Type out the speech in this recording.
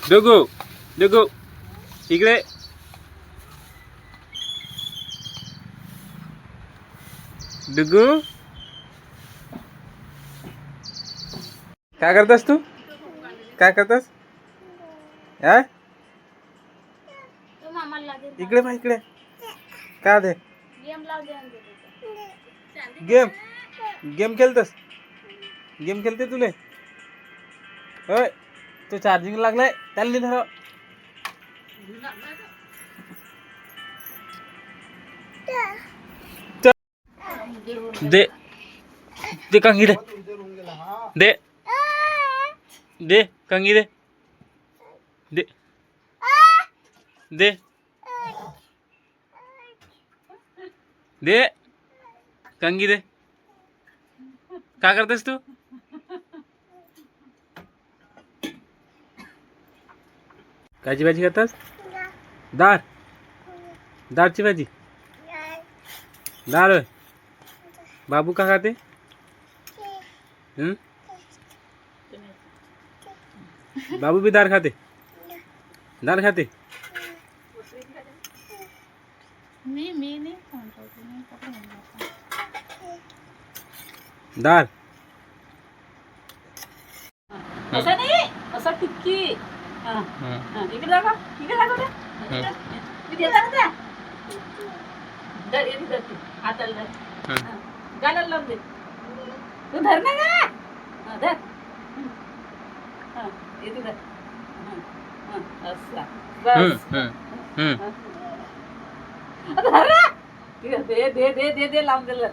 डुगू डुगू इकडे. डुगू काय करतास तू? काय करतास? इकडे बा इकडे. काय दे गेम गेम खेळतस? गेम खेळते तुले? होय तो चार्जिंग लागलाय त्याला धर. दे दे कंगी दे दे दे कंगी दे दे दे दे कंगी दे. काय करतेस तू? कायची भाजी करतास? डाळ डाळची भाजी. डाळ. बाबू का खाते? बाबू भी दाल खाते? दाल खाते? मी नाही दाल. असं नाही, असं टिक्की. इकडे दाखव, इकडे दाखव दे. मी देता ना त्या हाताला गालाला लावून दे. तू धर ना का धर. येते धर. असा बस. धर ना. दे दे दे दे दे लावून दिलं.